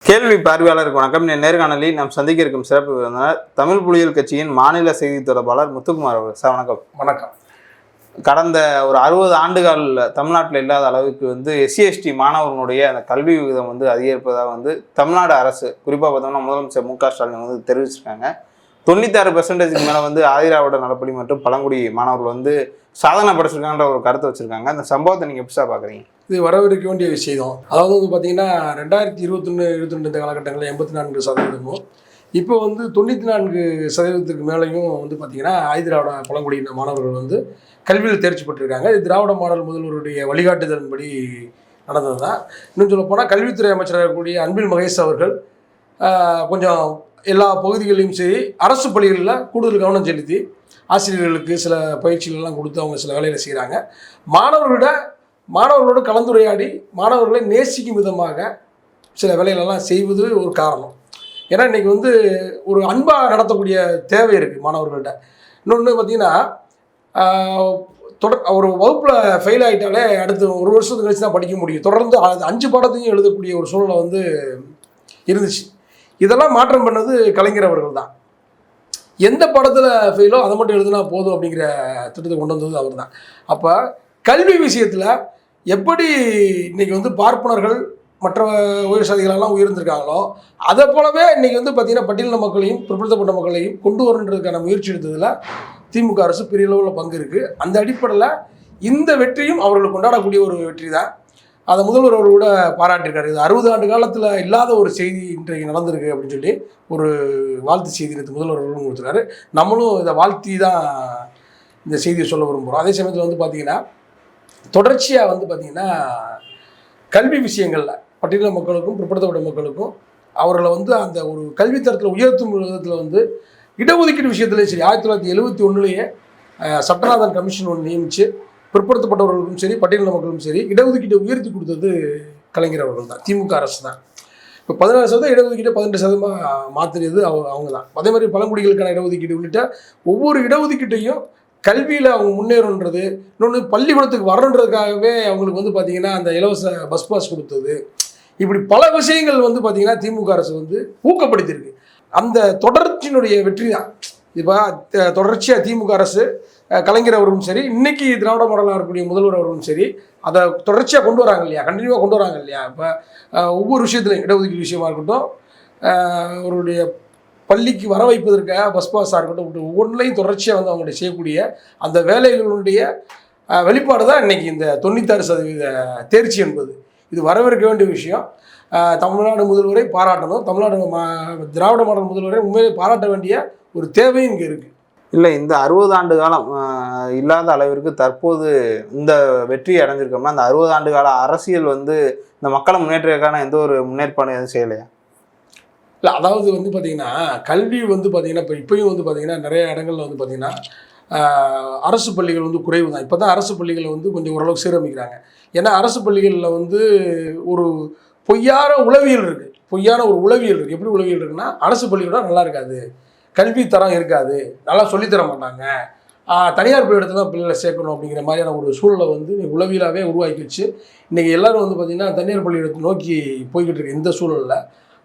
கேள்வி பார்வையாளருக்கு வணக்கம். நேர்காணலில் நாம் சந்திக்க இருக்கும் சிறப்பு விருந்தினர் தமிழ் புலிகள் கட்சியின் மாநில செய்தி தொடர்பாளர் முத்துக்குமார் அவர்கள். சார் வணக்கம். வணக்கம். கடந்த ஒரு 60 ஆண்டுகள் தமிழ்நாட்டில் இல்லாத அளவுக்கு எஸ்சி/எஸ்டி மாணவர்களுடைய அந்த கல்வி விகிதம் அதிகரிப்பதாக தமிழ்நாடு அரசு குறிப்பாக பார்த்தோம்னா முதலமைச்சர் மு.க. ஸ்டாலின் தெரிவிச்சிருக்காங்க. 96% மேலே ஆதிராவிட நலப்படி மற்றும் பழங்குடி மாணவர்கள் சாதனை படைச்சிருக்காங்கன்ற ஒரு கருத்தை வச்சிருக்காங்க. அந்த சம்பவத்தை நீங்கள் எப்படி சார் பார்க்குறீங்க? இது வரவிருக்க வேண்டிய விஷயம். அதாவது பார்த்தீங்கன்னா 2021-22 இந்த காலகட்டங்களில் 84%, இப்போ 94% மேலேயும் பார்த்தீங்கன்னா ஆதிதிராவிட பழங்குடியின மாணவர்கள் கல்வியில் தேர்ச்சி பெற்றிருக்காங்க. இது திராவிட மாடல் முதல்வருடைய வழிகாட்டுதலின்படி நடந்தது தான். இன்னும் சொல்லப்போனால் கல்வித்துறை அமைச்சராக இருக்கக்கூடிய அன்பில் மகேஷ் அவர்கள் கொஞ்சம் எல்லா பகுதிகளிலும் சரி அரசு பள்ளிகளில் கூடுதல் கவனம் செலுத்தி ஆசிரியர்களுக்கு சில பயிற்சிகளெல்லாம் கொடுத்து அவங்க சில வேலைகளை செய்கிறாங்க. மாணவர்களோடு கலந்துரையாடி மாணவர்களை நேசிக்கும் விதமாக சில வேலைகளெல்லாம் செய்வது ஒரு காரணம். ஏன்னா இன்றைக்கி ஒரு அன்பாக நடத்தக்கூடிய தேவை இருக்குது மாணவர்கள்ட்ட. இன்னொன்று பார்த்திங்கன்னா ஒரு வகுப்பில் ஃபெயில் ஆகிட்டாலே அடுத்து ஒரு வருஷத்துக்கு கழிச்சு தான் படிக்க முடியும். தொடர்ந்து 5 பாடத்தையும் எழுதக்கூடிய ஒரு சூழ்நிலை இருந்துச்சு. இதெல்லாம் மாற்றம் பண்ணது கலைஞர் அவர்கள் தான். எந்த படத்தில் ஃபெயிலோ அதை மட்டும் எழுதுனா போதும் அப்படிங்கிற திட்டத்தை கொண்டு வந்தது அவர் தான். அப்போ கல்வி விஷயத்தில் எப்படி இன்றைக்கி பார்ப்பனர்கள் மற்ற உயர் சாதிகளெல்லாம் உயர்ந்திருக்காங்களோ அதை போலவே இன்றைக்கி பார்த்திங்கன்னா பட்டியலின மக்களையும் பிற்படுத்தப்பட்ட மக்களையும் கொண்டு வரணுன்றதுக்கான முயற்சி எடுத்ததில் திமுக அரசு பெரிய அளவில் பங்கு இருக்குது. அந்த அடிப்படையில் இந்த வெற்றியும் அவர்கள் கொண்டாடக்கூடிய ஒரு வெற்றி தான். அதை முதல்வர் அவர் கூட பாராட்டியிருக்காரு. இது 60 ஆண்டு காலத்தில் இல்லாத ஒரு செய்தி இன்றைக்கு நடந்திருக்கு அப்படின்னு சொல்லி ஒரு வாழ்த்து செய்தி முதல்வர் அவர்களும் கொடுத்துருக்காரு. நம்மளும் இதை வாழ்த்தி தான் இந்த செய்தியை சொல்ல விரும்புகிறோம். அதே சமயத்தில் பார்த்திங்கன்னா தொடர்ச்சியாக பார்த்திங்கன்னா கல்வி விஷயங்களில் பட்டியலின மக்களுக்கும் பிற்படுத்தப்பட்ட மக்களுக்கும் அவர்களை அந்த ஒரு கல்வித்தரத்தில் உயர்த்தும் விதத்தில் இடஒதுக்கீடு விஷயத்துலேயும் சரி 1971 சட்டநாதன் கமிஷன் ஒன்று நியமித்து பிற்படுத்தப்பட்டவர்களுக்கும் சரி பட்டியலின மக்களுக்கும் சரி இடஒதுக்கீட்டை உயர்த்தி கொடுத்தது கலைஞர் அவர்கள் தான், திமுக அரசு தான். இப்போ 16% இடஒதுக்கீட்டை 18% மாற்றினது அவங்க தான். அதே மாதிரி பழங்குடிகளுக்கான இடஒதுக்கீடு உள்ளிட்ட ஒவ்வொரு இடஒதுக்கீட்டையும் கல்வியில் அவங்க முன்னேறன்றது, இன்னொன்று பள்ளிக்கூடத்துக்கு வரணுன்றதுக்காகவே அவங்களுக்கு பார்த்திங்கன்னா அந்த இலவச பஸ் பாஸ் கொடுத்தது, இப்படி பல விஷயங்கள் பார்த்திங்கன்னா திமுக அரசு ஊக்கப்படுத்தியிருக்கு. அந்த தொடர்ச்சியினுடைய வெற்றி தான். இப்போ தொடர்ச்சியாக திமுக அரசு கலைஞர் அவர்களும் சரி இன்னைக்கு திராவிட மாடலாக இருக்கக்கூடிய முதல்வர் அவர்களும் சரி அதை தொடர்ச்சியாக கொண்டு வராங்க இல்லையா, கண்டினியூவாக கொண்டு வராங்க இல்லையா. இப்போ ஒவ்வொரு விஷயத்துலையும் இடஒதுக்கீடு விஷயமா இருக்கட்டும், அவருடைய பள்ளிக்கு வர வைப்பதற்காக பஸ் பாஸாக இருக்கட்டும், ஒவ்வொன்றிலையும் தொடர்ச்சியாக அவங்களுடைய செய்யக்கூடிய அந்த வேலைகளுடைய வெளிப்பாடு தான் இன்றைக்கி இந்த 96% தேர்ச்சி என்பது. இது வரவிருக்க வேண்டிய விஷயம். தமிழ்நாடு முதல்வரை பாராட்டணும். தமிழ்நாடு திராவிட மாடல் முதல்வரை உண்மையிலே பாராட்ட வேண்டிய ஒரு தேவையும் இங்கே இருக்குது. இல்லை, இந்த 60 ஆண்டு காலம் இல்லாத அளவிற்கு தற்போது இந்த வெற்றி அடைஞ்சிருக்கோம்னா அந்த 60 ஆண்டு கால அரசியல் இந்த மக்களை முன்னேற்றக்கான எந்த ஒரு முன்னேற்பாடு எதுவும் செய்யலையா? இல்லை, அதாவது பார்த்திங்கன்னா கல்வி பார்த்திங்கன்னா இப்போயும் பார்த்திங்கன்னா நிறைய இடங்களில் பார்த்திங்கன்னா அரசு பள்ளிகள் குறைவு தான். இப்போ தான் அரசு பள்ளிகளை கொஞ்சம் ஓரளவுக்கு சீரமைக்கிறாங்க. ஏன்னா அரசு பள்ளிகளில் ஒரு பொய்யான உளவியல் இருக்குது. பொய்யான ஒரு உளவியல் இருக்குது. எப்படி உளவியல் இருக்குன்னா, அரசு பள்ளியோட நல்லா இருக்காது, கல்வி தரம் இருக்காது, நல்லா சொல்லித்தர மாட்டாங்க, தனியார் பள்ளியிடத்துல தான் பிள்ளைகளை சேர்க்கணும் அப்படிங்கிற மாதிரியான ஒரு சூழலை உளவியலாகவே உருவாக்கி வச்சு இன்றைக்கி எல்லோரும் பார்த்திங்கன்னா தனியார் பள்ளியிடத்தை நோக்கி போய்கிட்டு இருக்கு. இந்த சூழலில்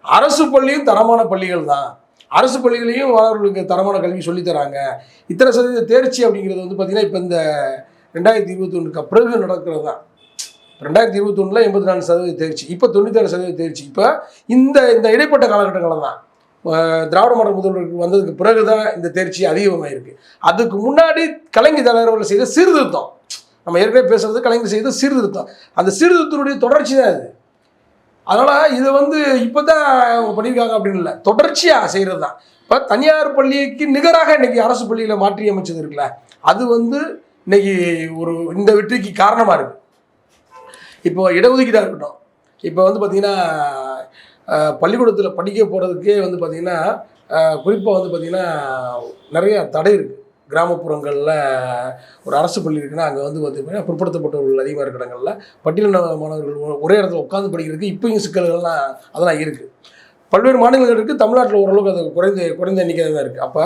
அரசு பள்ளியும் தரமான பள்ளிகள் தான், அரசு பள்ளிகளையும் மாணவர்களுக்கு தரமான கல்வி சொல்லித்தராங்க. இத்தனை சதவீத தேர்ச்சி அப்படிங்கிறது பார்த்திங்கன்னா இப்போ இந்த 2021 பிறகு நடக்கிறது தான். 2021 84% தேர்ச்சி, இப்போ 96% தேர்ச்சி. இப்போ இந்த இடைப்பட்ட காலகட்டங்களில் தான் திராவிட மாடல் முதல்வருக்கு வந்ததுக்கு பிறகு தான் இந்த தேர்ச்சி அதிகமாக இருக்குது. அதுக்கு முன்னாடி கலைஞர் தலைவர்கள் செய்த சீர்திருத்தம், நம்ம ஏற்கனவே பேசுகிறது கலைஞர் செய்த சீர்திருத்தம், அந்த சீர்திருத்தத்தினுடைய தொடர்ச்சி தான் இது. அதனால் இது இப்போ தான் அவங்க பண்ணியிருக்காங்க அப்படின்னு இல்லை, தொடர்ச்சியாக செய்கிறது தான். இப்போ தனியார் பள்ளிக்கு நிகராக இன்றைக்கி அரசு பள்ளியில் மாற்றி அமைச்சது இருக்குல்ல, அது இன்றைக்கி இந்த வெற்றிக்கு காரணமாக இருக்குது. இப்போ இடஒதுக்கீடாக இருக்கட்டும், இப்போ பார்த்திங்கன்னா பள்ளிக்கூடத்தில் படிக்க போகிறதுக்கே பார்த்திங்கன்னா குறிப்பாக பார்த்திங்கன்னா நிறையா தடை இருக்குது. கிராமப்புறங்களில் ஒரு அரசு பள்ளி இருக்குன்னா அங்கே பார்த்திங்கன்னா பிற்படுத்தப்பட்டவர்கள் அதிகமாக இருக்கிற இடங்களில் பட்டியலின மாணவர்கள் ஒரே இடத்துல உட்காந்து படிக்கிறதுக்கு இப்போயும் சிக்கல்கள்லாம் அதெல்லாம் இருக்குது. பல்வேறு மாநிலங்கள் இருக்குது, தமிழ்நாட்டில் ஓரளவுக்கு அது குறைந்த எண்ணிக்கை தான் இருக்குது. அப்போ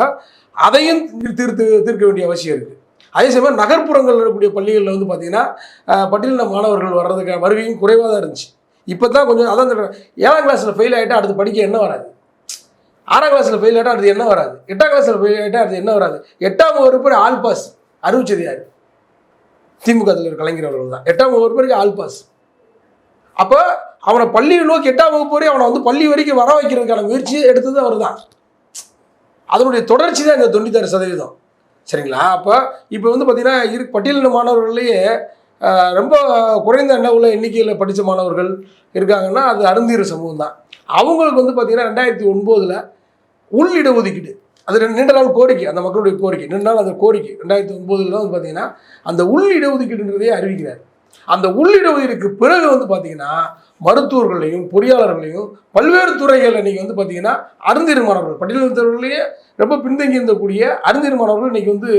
அதையும் தீர்க்க வேண்டிய அவசியம் இருக்குது. அதே சமயம் நகர்ப்புறங்களில் இருக்கக்கூடிய பள்ளிகளில் பார்த்திங்கன்னா பட்டியலின மாணவர்கள் வர்றதுக்கான வருகையும் குறைவாக தான் இருந்துச்சு. இப்போ தான் கொஞ்சம் அதான் சொல்கிறேன், 7ஆம் கிளாஸில் ஃபெயில் ஆகிட்டா அடுத்து படிக்க என்ன வராது, 6ஆம் கிளாஸில் ஃபெயில் ஆகிட்டா அடுத்து என்ன வராது, 8ஆம் கிளாஸில் ஃபெயில் ஆகிட்டா அடுத்து என்ன வராது. 8ஆம் வகுப்பு ஆல் பாஸ் அறிவிச்சது யார்? திமுக தலைவர் கலைஞர் அவர்கள் தான் 8ஆம் வகுப்பு ஆல் பாஸ். அப்போ அவனை பள்ளியை நோக்கி 8ஆம் வகுப்பு வரை அவனை வந்து பள்ளி வரைக்கும் வர வைக்கிறதுக்கான முயற்சியை எடுத்தது அவர் தான். அதனுடைய தொடர்ச்சி தான் இந்த 96%. சரிங்களா? அப்போ இப்போ வந்து பார்த்தீங்கன்னா பட்டியலின மாணவர்கள்லேயே ரொம்ப குறைந்த எண்ணிக்கையில் படித்த மாணவர்கள் இருக்காங்கன்னா அது அருந்தீர சமூகம் தான். அவங்களுக்கு வந்து பார்த்தீங்கன்னா 2009 உள் இடஒதுக்கீடு, அது நீண்ட நாள் கோரிக்கை, அந்த மக்களுடைய கோரிக்கை, நீண்ட நாள் அந்த கோரிக்கை 2009 தான் வந்து பார்த்தீங்கன்னா அந்த உள் இடஒதுக்கீடுன்றதையே அறிவிக்கிறார். அந்த உள் இடஒதுக்கீடுக்கு பிறகு வந்து பார்த்தீங்கன்னா மருத்துவர்களையும் பொறியாளர்களையும் பல்வேறு துறைகள் இன்றைக்கி வந்து பார்த்தீங்கன்னா அருந்தீர மாணவர்கள், பட்டியலினத்தவர்களையே ரொம்ப பின்தங்கி இருந்தக்கூடிய அருந்தீர மாணவர்கள் இன்றைக்கி வந்து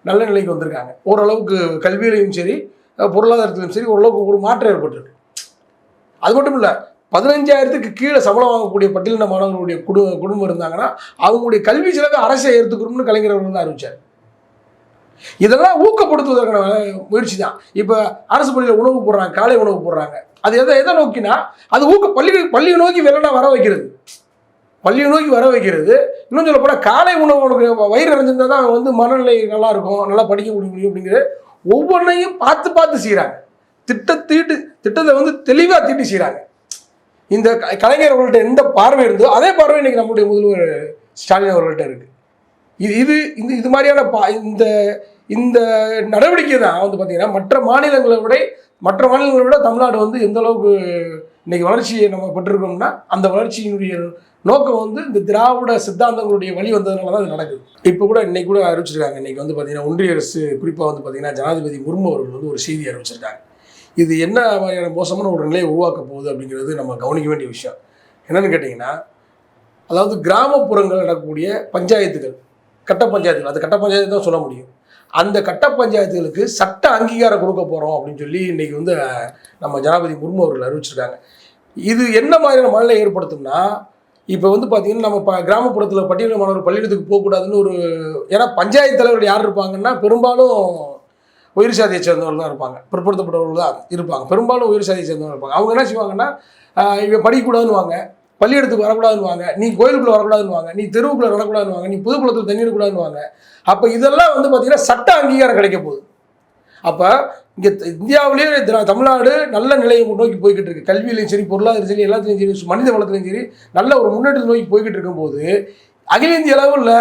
நல்ல நிலைக்கு வந்திருக்காங்க. ஓரளவுக்கு கல்வியிலையும் சரி பொருளாதாரத்திலும் சரி ஓரளவுக்கு ஒரு மாற்றம் ஏற்பட்டிருக்கு. அது மட்டும் இல்லை, 15,000க்கு கீழே சம்பளம் வாங்கக்கூடிய பட்டியலின மாணவர்களுடைய குடும்பம் இருந்தாங்கன்னா அவங்களுடைய கல்வி செலவை அரசை ஏற்றுக்கணும்னு கலைஞர் அவர்கள் தான் அறிவிச்சார். இதெல்லாம் ஊக்கப்படுத்துவதற்கான முயற்சி தான். இப்போ அரசு பள்ளியில் உணவு போடுறாங்க, காலை உணவு போடுறாங்க, அது எதை நோக்கினா அது பள்ளியை நோக்கி வெள்ளனா வர வைக்கிறது, பள்ளியை நோக்கி வர வைக்கிறது. இன்னும் சொல்ல போனால் காலை உணவு உனக்கு வயிறு நிறைஞ்சிருந்தா தான் வந்து மனநிலை நல்லா இருக்கும், நல்லா படிக்க முடியும் அப்படிங்கிற ஒவ்வொன்றையும் பார்த்து பார்த்து செய்கிறாங்க. திட்டத்தை வந்து தெளிவாக தீட்டி செய்கிறாங்க. இந்த கலைஞர் அவர்கள்ட்ட எந்த பார்வை இருந்தோ அதே பார்வை இன்னைக்கு நம்முடைய முதல்வர் ஸ்டாலின் அவர்கள்ட்ட இருக்கு. இது மாதிரியான இந்த நடவடிக்கை தான் வந்து பார்த்தீங்கன்னா மற்ற மாநிலங்களை விட தமிழ்நாடு வந்து எந்த அளவுக்கு இன்னைக்கு வளர்ச்சியை நம்ம பெற்றிருக்கோம்னா அந்த வளர்ச்சியினுடைய நோக்கம் வந்து இந்த திராவிட சித்தாந்தங்களுடைய வழி வந்ததுனால தான் அது நடக்குது. இப்போ கூட இன்னைக்கு கூட அறிவிச்சிருக்காங்க. இன்னைக்கு வந்து பார்த்தீங்கன்னா ஒன்றிய அரசு குறிப்பாக வந்து பார்த்தீங்கன்னா ஜனாதிபதி முர்மு அவர்கள் வந்து ஒரு செய்தி அறிவிச்சிருக்காங்க. இது என்ன மாதிரியான மோசமான ஒரு நிலையை உருவாக்க போகுது அப்படிங்கிறது நம்ம கவனிக்க வேண்டிய விஷயம். என்னன்னு கேட்டிங்கன்னா, அதாவது கிராமப்புறங்கள் நடக்கக்கூடிய பஞ்சாயத்துகள், கட்ட பஞ்சாயத்துகள், அது கட்ட பஞ்சாயத்து தான் சொல்ல முடியும். அந்த கட்ட பஞ்சாயத்துகளுக்கு சட்ட அங்கீகாரம் கொடுக்க போகிறோம் அப்படின்னு சொல்லி இன்றைக்கி வந்து நம்ம ஜனாதிபதி முர்மு அவர்கள் அறிவிச்சிருக்காங்க. இது என்ன மாதிரியான மனநிலை ஏற்படுத்தும்னா, இப்போ வந்து பார்த்தீங்கன்னா நம்ம கிராமப்புறத்தில் பட்டியலின மாணவர் பள்ளியிடத்துக்கு போகக்கூடாதுன்னு ஒரு, ஏன்னா பஞ்சாயத்து தலைவர் யார் இருப்பாங்கன்னா பெரும்பாலும் உயர் சாதியை சேர்ந்தவர்கள் தான் இருப்பாங்க, பிற்படுத்தப்பட்டவர்கள் தான் இருப்பாங்க, பெரும்பாலும் உயர் சாதியை சேர்ந்தவர்கள் இருப்பாங்க. அவங்க என்ன செய்வாங்கன்னா இவன் படிக்கக்கூடாதுன்னு வாங்க, பள்ளியிடத்துக்கு வரக்கூடாதுன்னு வாங்க, நீ கோயிலுக்குள்ளே வரக்கூடாதுன்னு வாங்க, நீ தெருவுக்குள்ளே நடக்கூடாதுன்னு வாங்க, நீ புதுக்குளத்தில் தண்ணி எடுக்கூடாதுன்னு வாங்க. அப்போ இதெல்லாம் வந்து பார்த்தீங்கன்னா சட்ட அங்கீகாரம் கிடைக்க போகுது. அப்போ இங்கே இந்தியாவிலேயே தமிழ்நாடு நல்ல நிலையை நோக்கி போய்கிட்டு இருக்கு. கல்வியிலையும் சரி பொருளாதாரம் சரி எல்லாத்துலையும் சரி மனித வளத்துலையும் சரி நல்ல ஒரு முன்னேற்றத்தை நோக்கி போய்கிட்டு இருக்கும்போது அகில இந்திய அளவில்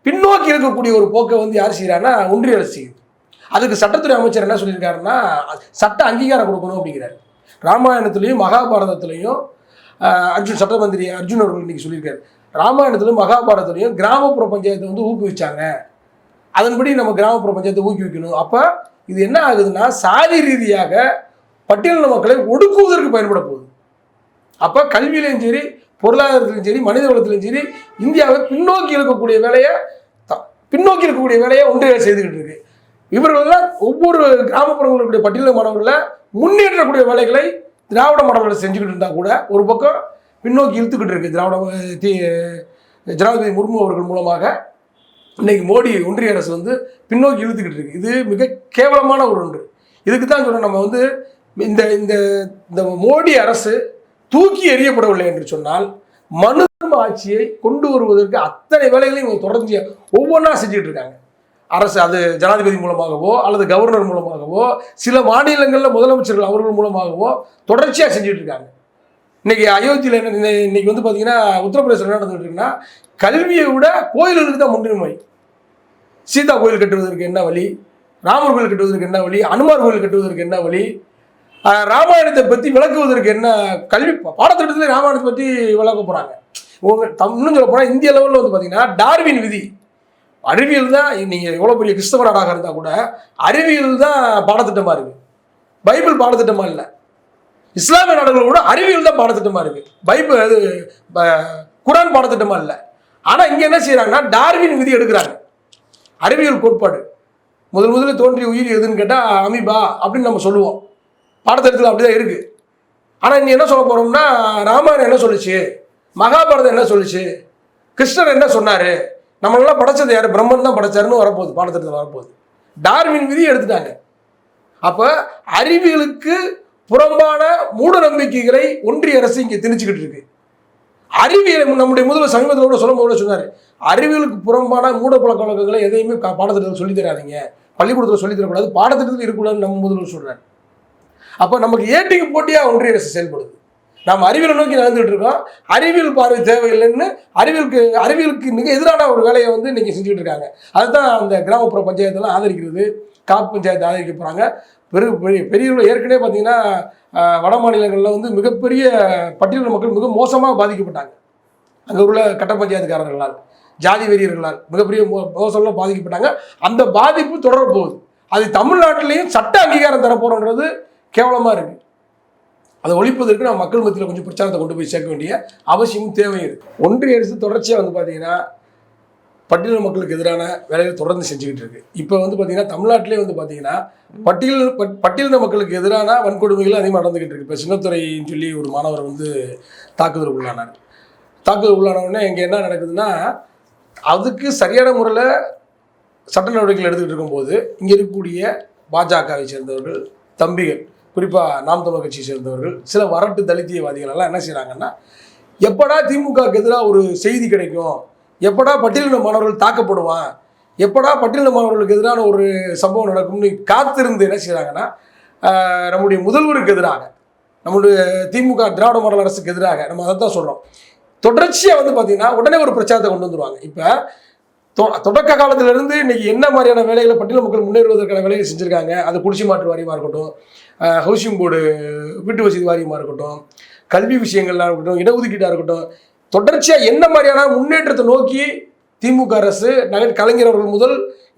பின்னோக்கி இருக்கக்கூடிய ஒரு போக்கை வந்து யார் செய்கிறாங்கன்னா ஒன்றிய அரசு செய்யுது. அதுக்கு சட்டத்துறை அமைச்சர் என்ன சொல்லியிருக்காருன்னா சட்ட அங்கீகாரம் கொடுக்கணும் அப்படிங்கிறாரு. ராமாயணத்துலேயும் மகாபாரதத்துலேயும் சட்ட மந்திரி அர்ஜுன் அவர்கள் இன்னைக்கு சொல்லியிருக்காரு. ராமாயணத்திலும் மகாபாரதத்துலையும் கிராமப்புற பஞ்சாயத்தை வந்து ஊக்குவிச்சாங்க, அதன்படி நம்ம கிராமப்புற பஞ்சாயத்தை ஊக்குவிக்கணும். அப்போ இது என்ன ஆகுதுன்னா சாதி ரீதியாக பட்டியலின மக்களை ஒடுக்குவதற்கு பயன்பட போகுது. அப்போ கல்வியிலையும் சரி பொருளாதாரத்திலையும் சரி மனித வளத்திலையும் சரி இந்தியாவை பின்னோக்கி இருக்கக்கூடிய வேலையை ஒன்றிய செய்துக்கிட்டு இருக்கு. இவர்களெல்லாம் ஒவ்வொரு கிராமப்புறங்களுடைய பட்டியலின மாணவர்களை முன்னேற்றக்கூடிய வேலைகளை திராவிட மாடல்களை செஞ்சுக்கிட்டு இருந்தால் கூட ஒரு பக்கம் பின்னோக்கி இழுத்துக்கிட்டு இருக்கு ஜனாதிபதி முர்மு அவர்கள் மூலமாக இன்னைக்கு மோடி ஒன்றிய அரசு வந்து பின்னோக்கி இழுத்துக்கிட்டு இருக்கு. இது மிக கேவலமான ஒரு ஒன்று. இதுக்கு தான் சொல்கிறோம், நம்ம வந்து இந்த மோடி அரசு தூக்கி எறியப்படவில்லை என்று சொன்னால் மனு ஆட்சியை கொண்டு வருவதற்கு அத்தனை வேலைகளையும் இவங்க தொடர்ந்து ஒவ்வொன்றா செஞ்சுட்டு இருக்காங்க. அரசு அது ஜனாதிபதி மூலமாகவோ அல்லது கவர்னர் மூலமாகவோ சில மாநிலங்களில் முதலமைச்சர்கள் அவர்கள் மூலமாகவோ தொடர்ச்சியாக செஞ்சுட்டு இருக்காங்க. இன்னைக்கு அயோத்தியில் இன்னைக்கு வந்து பார்த்தீங்கன்னா உத்தரப்பிரதேசம் என்ன நடந்துட்டு இருக்குன்னா கல்வியை விட கோயில்களுக்கு தான் முன்னுரிமை. சீதா கோயில் கட்டுவதற்கு என்ன வழி, ராமர் கோயில் கட்டுவதற்கு என்ன வழி, அனுமார் கோயில் கட்டுவதற்கு என்ன வழி, ராமாயணத்தை பற்றி விளக்குவதற்கு என்ன கல்வி பாடத்திட்டத்தில் ராமாயணத்தை பற்றி விளக்க போகிறாங்க. இன்னும் சொல்ல போனால் இந்திய லெவலில் வந்து பார்த்தீங்கன்னா டார்வின் விதி, அறிவியல் தான். நீங்கள் எவ்வளோ பெரிய கிறிஸ்தவ நாடாக இருந்தால் கூட அறிவியல் தான் பாடத்திட்டமாக இருக்குது, பைபிள் பாடத்திட்டமாக இல்லை. இஸ்லாமிய நாடுகள் கூட அறிவியல் தான் பாடத்திட்டமாக இருக்குது, பைபிள் அது குரான் பாடத்திட்டமாக இல்லை. ஆனால் இங்கே என்ன செய்கிறாங்கன்னா டார்வின் விதி எடுக்கிறாங்க. அறிவியல் கோட்பாடு முதலில் தோன்றிய உயிர் எதுன்னு கேட்டால் அமீபா அப்படின்னு நம்ம சொல்லுவோம், பாடத்திட்டத்தில் அப்படி தான் இருக்குது. ஆனால் இங்கே என்ன சொல்ல போகிறோம்னா ராமாயணம் என்ன சொல்லிச்சு, மகாபாரதம் என்ன சொல்லிச்சு, கிருஷ்ணர் என்ன சொன்னார், நம்மளெல்லாம் படைச்சது யார், பிரம்மன் தான் படைச்சாருன்னு வரப்போகுது, பாடத்திட்டத்தில் வரப்போகுது. டார்வின் விதி எடுத்துட்டாங்க. அப்போ அறிவியலுக்கு புறம்பான மூட நம்பிக்கைகளை ஒன்றிய அரசு இங்கே திணிச்சுக்கிட்டு இருக்கு. அறிவியல் நம்முடைய முதல்வர் சமீபத்தில் கூட சொல்லும்போது சொன்னார், அறிவியலுக்கு புறம்பான மூட பழக்க வழக்கங்களை எதையுமே பாடத்திட்டத்தில் சொல்லித் தராதீங்க, பள்ளிக்கூடத்தில் சொல்லித் தரக்கூடாது, பாடத்திட்டத்தில் இருக்கக்கூடாதுன்னு நம்ம முதல்வர் சொல்றாரு. அப்போ நமக்கு ஏட்டிக்கு போட்டியாக ஒன்றிய அரசு செயல்படுது. நாம் அறிவியலை நோக்கி நடந்துட்டு இருக்கோம். அறிவியல் பார்வை தேவையில்லைன்னு அறிவியலுக்கு மிக எதிரான ஒரு வேலையை வந்து இன்னைக்கு செஞ்சுட்டு இருக்காங்க. அதுதான் அந்த கிராமப்புற பஞ்சாயத்தெல்லாம் ஆதரிக்கிறது, காப்பு பஞ்சாயத்து ஆதரிக்க போகிறாங்க. பெரிய ஏற்கனவே பார்த்தீங்கன்னா வட மாநிலங்களில் வந்து மிகப்பெரிய பட்டியலின மக்கள் மிக மோசமாக பாதிக்கப்பட்டாங்க. அங்கே உள்ள கட்ட பஞ்சாயத்துக்காரர்களால், ஜாதி வெறியர்களால் மிகப்பெரிய மோசமாக பாதிக்கப்பட்டாங்க. அந்த பாதிப்பு தொடர போகுது. அது தமிழ்நாட்டிலையும் சட்ட அங்கீகாரம் தரப்போறோன்றது கேவலமாக இருக்குது. அதை ஒழிப்பதற்கு நம்ம மக்கள் மத்தியில் கொஞ்சம் பிரச்சாரத்தை கொண்டு போய் சேர்க்க வேண்டிய அவசியமும் தேவையும் இருக்குது. ஒன்றிய அரசு தொடர்ச்சியாக வந்து பார்த்தீங்கன்னா பட்டியல் மக்களுக்கு எதிரான வேலையை தொடர்ந்து செஞ்சுக்கிட்டு இருக்கு. இப்போ வந்து பார்த்தீங்கன்னா தமிழ்நாட்டிலே வந்து பார்த்தீங்கன்னா பட்டியலின மக்களுக்கு எதிரான வன்கொடுமைகள் அதிகமாக நடந்துக்கிட்டு இருக்கு. இப்போ சின்னத்துறைன்னு சொல்லி ஒரு மாணவர் வந்து தாக்குதல் உள்ளானார். தாக்குதல் உள்ளானவுடனே இங்கே என்ன நடக்குதுன்னா, அதுக்கு சரியான முறையில் சட்ட நடவடிக்கைகள் எடுத்துக்கிட்டு இருக்கும்போது இங்கே இருக்கக்கூடிய பாஜகவை சேர்ந்தவர்கள், தம்பிகள், குறிப்பாக நாம் தமிழர் கட்சியை சேர்ந்தவர்கள், சில வரட்டு தலித்தியவாதிகள் எல்லாம் என்ன செய்கிறாங்கன்னா, எப்படா திமுகவுக்கு எதிராக ஒரு செய்தி கிடைக்கும், எப்படா பட்டியலின மாணவர்கள் தாக்கப்படுவான், எப்படா பட்டியலின மாணவர்களுக்கு எதிரான ஒரு சம்பவம் நடக்கும்னு காத்திருந்து என்ன செய்கிறாங்கன்னா, நம்முடைய முதல்வருக்கு எதிராக, நம்முடைய திமுக திராவிட மாடல் அரசுக்கு எதிராக நம்ம அதை தான் சொல்கிறோம். தொடர்ச்சியாக வந்து பார்த்தீங்கன்னா உடனே ஒரு பிரச்சாரத்தை கொண்டு வந்துடுவாங்க. இப்போ தொடக்க காலத்திலிருந்து இன்னைக்கு என்ன மாதிரியான வேலைகளை பட்டியல் மக்கள் முன்னேறுவதற்கான வேலைகளை செஞ்சுருக்காங்க. அது குடிசை மாற்று வாரியமாக இருக்கட்டும், ஹவுசிங் போர்டு வீட்டு வசதி வாரியமாக இருக்கட்டும், கல்வி விஷயங்கள்லாம் இருக்கட்டும், இடஒதுக்கீடாக இருக்கட்டும், தொடர்ச்சியாக என்ன மாதிரியான முன்னேற்றத்தை நோக்கி திமுக அரசு கலைஞர் அவர்கள் முதல்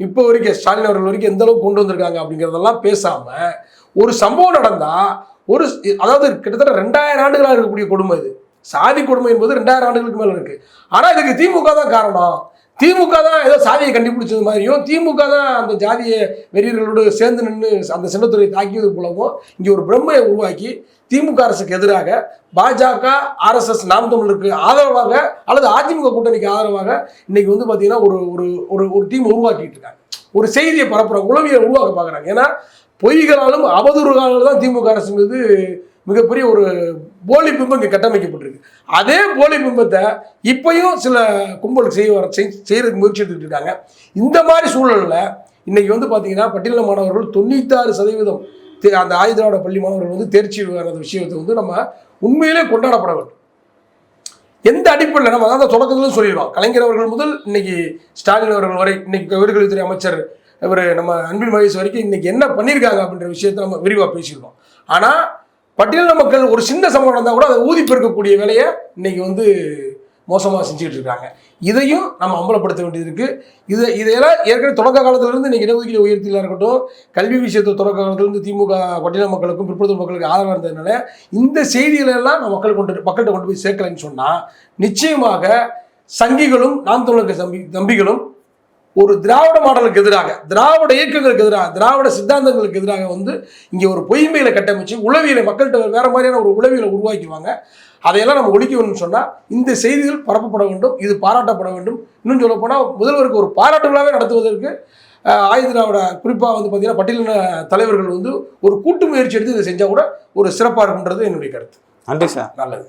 இப்போ வரைக்கும் ஸ்டாலின் அவர்கள் வரைக்கும் எந்த அளவுக்கு கொண்டு வந்திருக்காங்க அப்படிங்கிறதெல்லாம் பேசாமல் ஒரு சம்பவம் நடந்தால் அதாவது கிட்டத்தட்ட 2000 ஆண்டுகளாக இருக்கக்கூடிய கொடுமை இது. சாதி கொடுமை என்பது 2000 ஆண்டுகளுக்கு மேலே இருக்குது. ஆனால் இதுக்கு திமுக தான் காரணம். திமுக தான் ஏதோ சாதியை கண்டுபிடிச்சது மாதிரியும், திமுக தான் அந்த ஜாதிய வெறியர்களோடு சேர்ந்து நின்று அந்த சின்னத்துறையை தாக்கியது போலவும் இங்கே ஒரு பிரம்மையை உருவாக்கி திமுக அரசுக்கு எதிராக பாஜக, RSS, நாம் தமிழருக்கு ஆதரவாக அல்லது அதிமுக கூட்டணிக்கு ஆதரவாக இன்னைக்கு வந்து பார்த்தீங்கன்னா ஒரு டீம் உருவாக்கிட்டு இருக்காங்க. ஒரு செய்தியை பரப்புறாங்க, உளவியலை உருவாக்க பார்க்குறாங்க. ஏன்னா பொய்களாலும் அவதூறுகளாலும் தான் திமுக அரசு மீது மிகப்பெரிய ஒரு போலி பிம்பம் இங்கே கட்டமைக்கப்பட்டிருக்கு. அதே போலி பிம்பத்தை இப்பயும் சில கும்பல் செய்யறதுக்கு முயற்சி எடுத்துட்டு இருக்காங்க. இந்த மாதிரி சூழலில் இன்னைக்கு வந்து பார்த்தீங்கன்னா பட்டியலின மாணவர்கள் 96% அந்த ஆயுதிராவிட பள்ளி மாணவர்கள் வந்து தேர்ச்சி வராத விஷயத்தை வந்து நம்ம உண்மையிலே கொண்டாடப்பட வேண்டும். எந்த அடிப்படையில் நம்ம அதான் தொடக்கத்திலும் சொல்லிடுவோம். கலைஞர் அவர்கள் முதல் இன்னைக்கு ஸ்டாலின் அவர்கள் வரை, இன்னைக்கு உயர்கல்வித்துறை அமைச்சர் இவர் நம்ம அன்பில் மகேஷ் வரைக்கும் இன்னைக்கு என்ன பண்ணியிருக்காங்க அப்படின்ற விஷயத்தை நம்ம விரிவாக பேசிடுவோம். ஆனால் பட்டியலின மக்கள் ஒரு சின்ன சம்பவம் நடந்தால் கூட அதை ஊதி பெருக்கக்கூடிய வேலையை இன்னைக்கு வந்து மோசமாக செஞ்சுக்கிட்டு இருக்காங்க. இதையும் நம்ம அம்பலப்படுத்த வேண்டியது இருக்குது. இதையெல்லாம் ஏற்கனவே தொடக்க காலத்திலிருந்து இன்னைக்கு இடஒதுக்கீடு உயர்த்தியில் இருக்கட்டும், கல்வி விஷயத்தில் தொடக்க காலத்திலிருந்து திமுக பட்டியலின மக்களுக்கும் பிற்படுத்தல் மக்களுக்கு ஆதரவாக இருந்ததுனால இந்த செய்திகளெல்லாம் நம்ம மக்கள்கிட்ட கொண்டு போய் சேர்க்கலைன்னு சொன்னால் நிச்சயமாக சங்கிகளும் நாம் தமிழர் தம்பிகளும் ஒரு திராவிட மாடலுக்கு எதிராக, திராவிட இயக்கங்களுக்கு எதிராக, திராவிட சித்தாந்தங்களுக்கு எதிராக வந்து இங்கே ஒரு பொய்மையில கட்டமைச்சு உளவியலை மக்கள்கிட்ட வேற மாதிரியான ஒரு உளவியலை உருவாக்கிடுவாங்க. அதையெல்லாம் நம்ம ஒழிக்க வேணும்னு சொன்னால் இந்த செய்திகள் பரப்பப்பட வேண்டும், இது பாராட்டப்பட வேண்டும். இன்னும் சொல்ல போனால் முதல்வருக்கு ஒரு பாராட்டு விழாவே நடத்துவதற்கு ஆயுதிராவிட குறிப்பாக வந்து பார்த்தீங்கன்னா பட்டியலின தலைவர்கள் வந்து ஒரு கூட்டு முயற்சி எடுத்து இதை செஞ்சால் கூட ஒரு சிறப்பாக இருக்குன்றது என்னுடைய கருத்து. நன்றி சார். நல்லது.